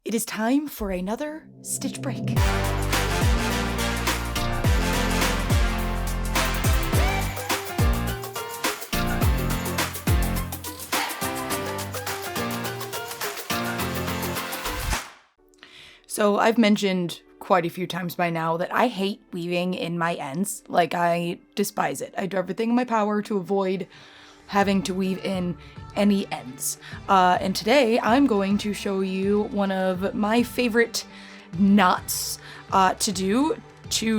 It is time for another stitch break. So I've mentioned quite a few times by now that I hate weaving in my ends. Like, I despise it. I do everything in my power to avoid having to weave in any ends. And today I'm going to show you one of my favorite knots to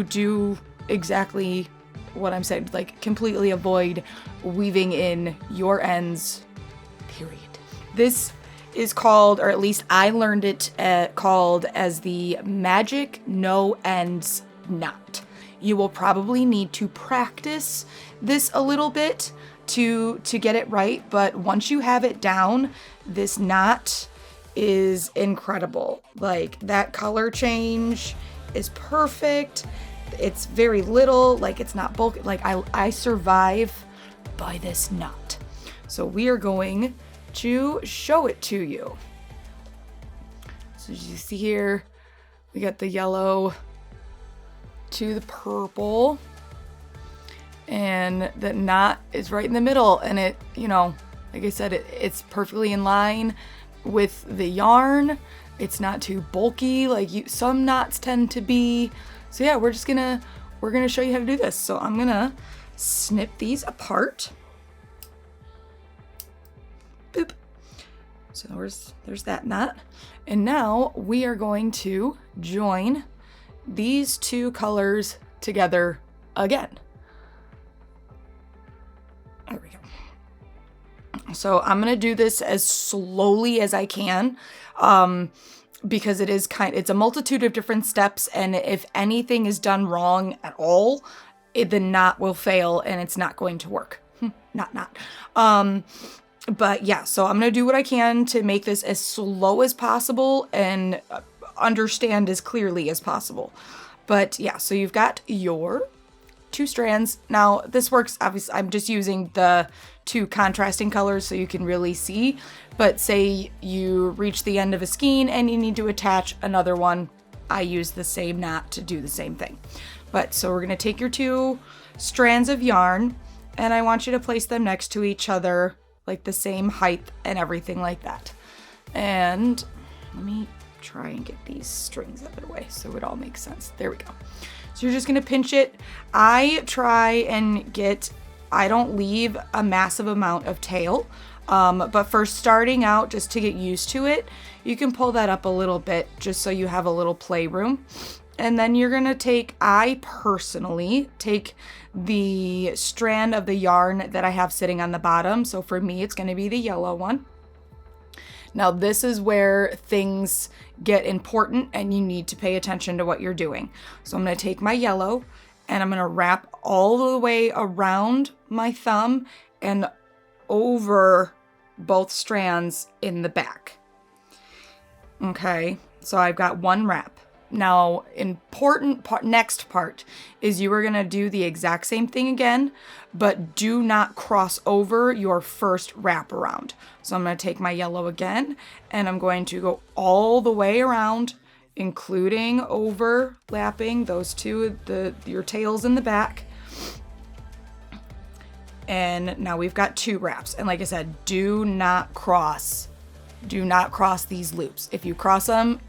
do exactly what I'm saying, like completely avoid weaving in your ends, period. This is called, or at least I learned it called as the magic no ends knot. You will probably need to practice this a little bit to get it right, but once you have it down, this knot is incredible. Like, that color change is perfect. It's very little, like it's not bulky. Like, I survive by this knot. So we are going to show it to you. So as you see here, we got the yellow to the purple, and the knot is right in the middle, and it, you know, like I said, it's perfectly in line with the yarn. It's not too bulky like some knots tend to be. So yeah, we're gonna show you how to do this. So I'm gonna snip these apart. Boop. So there's that knot. And now we are going to join these two colors together again. There we go. So I'm going to do this as slowly as I can, because it's a multitude of different steps, and if anything is done wrong at all, the knot will fail and it's not going to work. Not. But yeah, so I'm going to do what I can to make this as slow as possible and understand as clearly as possible. But yeah, so you've got your two strands. Now this works, obviously I'm just using the two contrasting colors so you can really see, but say you reach the end of a skein and you need to attach another one, I use the same knot to do the same thing. But so we're going to take your two strands of yarn, and I want you to place them next to each other, like the same height and everything like that. And let me try and get these strings out of the way so it all makes sense. There we go. So you're just gonna pinch it. I don't leave a massive amount of tail, but for starting out, just to get used to it, you can pull that up a little bit just so you have a little playroom. And then you're gonna I personally take the strand of the yarn that I have sitting on the bottom. So for me, it's gonna be the yellow one. Now this is where things get important and you need to pay attention to what you're doing. So I'm gonna take my yellow and I'm gonna wrap all the way around my thumb and over both strands in the back. Okay, so I've got one wrap. Now, next part is you are going to do the exact same thing again, but do not cross over your first wrap around. So I'm going to take my yellow again, and I'm going to go all the way around, including overlapping those two, your tails in the back. And now we've got two wraps. And like I said, do not cross these loops. If you cross them,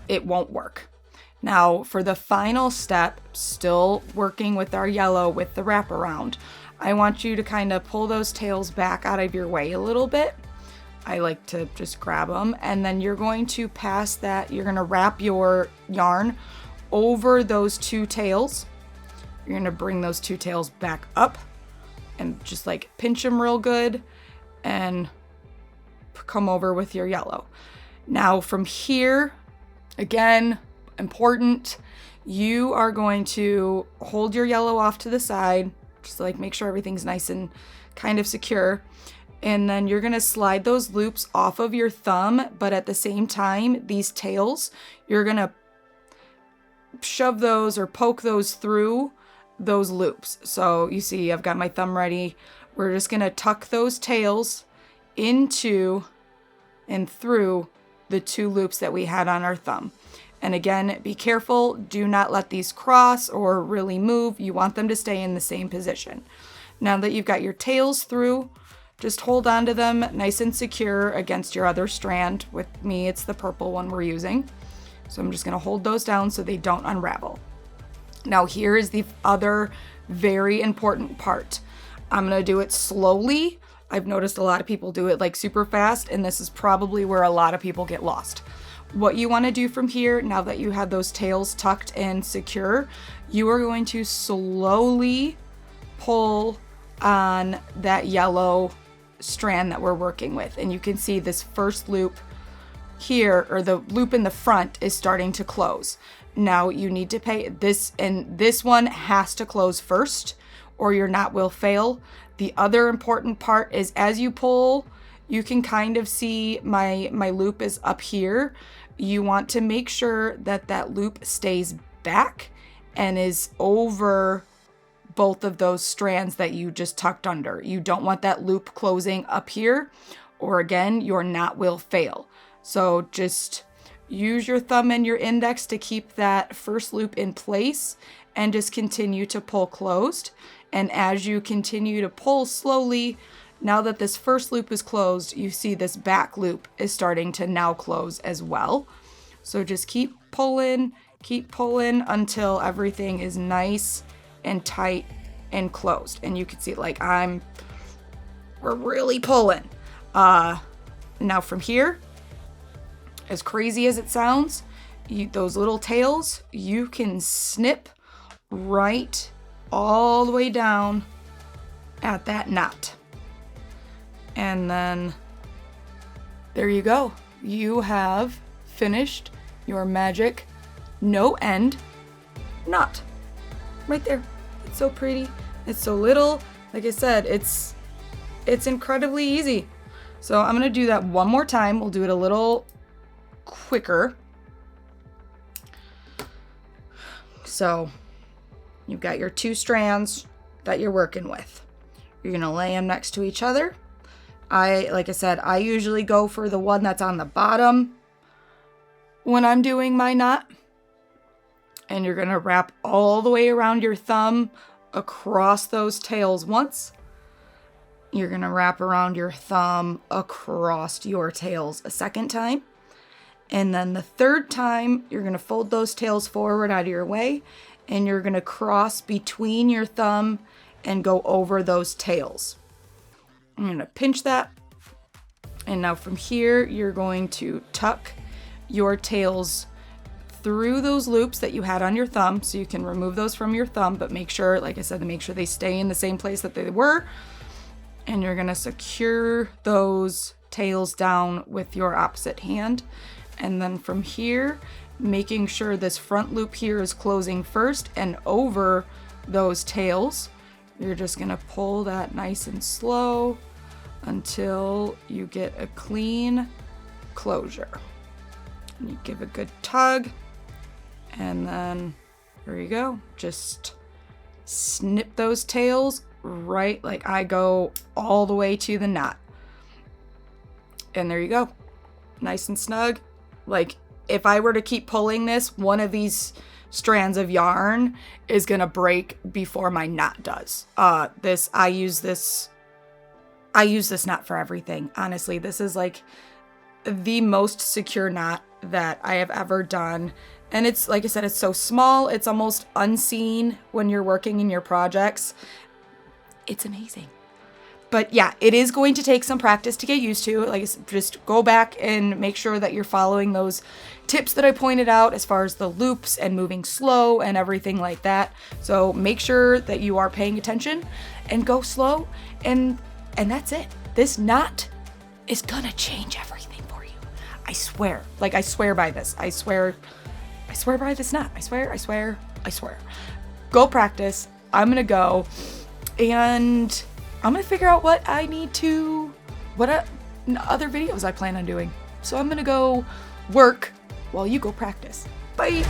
it won't work. Now for the final step, still working with our yellow with the wraparound, I want you to kind of pull those tails back out of your way a little bit. I like to just grab them, and then you're going to you're going to wrap your yarn over those two tails. You're going to bring those two tails back up and just like pinch them real good and come over with your yellow. Now from here, again, important, you are going to hold your yellow off to the side, just like make sure everything's nice and kind of secure. And then you're going to slide those loops off of your thumb, but at the same time, these tails, you're going to shove those or poke those through those loops. So you see, I've got my thumb ready. We're just going to tuck those tails into and through the 2 loops that we had on our thumb. And again, be careful, do not let these cross or really move. You want them to stay in the same position. Now that you've got your tails through, just hold on to them nice and secure against your other strand. With me, it's the purple one we're using. So I'm just gonna hold those down so they don't unravel. Now here is the other very important part. I'm gonna do it slowly. I've noticed a lot of people do it like super fast, and this is probably where a lot of people get lost. What you wanna do from here, now that you have those tails tucked and secure, you are going to slowly pull on that yellow strand that we're working with. And you can see this first loop here, or the loop in the front, is starting to close. Now you need to pay this, and this one has to close first or your knot will fail. The other important part is as you pull, you can kind of see my loop is up here. You want to make sure that that loop stays back and is over both of those strands that you just tucked under. You don't want that loop closing up here, or again, your knot will fail. So just use your thumb and your index to keep that first loop in place and just continue to pull closed. And as you continue to pull slowly, now that this first loop is closed, you see this back loop is starting to now close as well. So just keep pulling until everything is nice and tight and closed. And you can see like we're really pulling. Now from here, as crazy as it sounds, those little tails, you can snip right all the way down at that knot. And then there you go. You have finished your magic no end knot. Right there. It's so pretty. It's so little. Like I said, it's incredibly easy. So I'm gonna do that one more time. We'll do it a little quicker. So you've got your 2 strands that you're working with. You're gonna lay them next to each other. Like I said, I usually go for the one that's on the bottom when I'm doing my knot. And you're gonna wrap all the way around your thumb across those tails once. You're gonna wrap around your thumb across your tails a second time. And then the third time, you're gonna fold those tails forward out of your way, and you're gonna cross between your thumb and go over those tails. I'm gonna pinch that. And now from here, you're going to tuck your tails through those loops that you had on your thumb. So you can remove those from your thumb, but make sure, like I said, to make sure they stay in the same place that they were. And you're gonna secure those tails down with your opposite hand. And then from here, making sure this front loop here is closing first and over those tails, you're just gonna pull that nice and slow until you get a clean closure. And you give a good tug, and then there you go. Just snip those tails right, like I go all the way to the knot. And there you go. Nice and snug. Like if I were to keep pulling this, one of these strands of yarn is gonna break before my knot does. I use this knot for everything. Honestly, this is like the most secure knot that I have ever done. And it's, like I said, it's so small, it's almost unseen when you're working in your projects. It's amazing. But yeah, it is going to take some practice to get used to. Like I said, just go back and make sure that you're following those tips that I pointed out as far as the loops and moving slow and everything like that. So make sure that you are paying attention and go slow, and that's it. This knot is gonna change everything for you. I swear. Like I swear by this. I swear by this knot. I swear. Go practice. I'm gonna go and I'm gonna figure out what other videos I plan on doing. So I'm gonna go work while you go practice. Bye.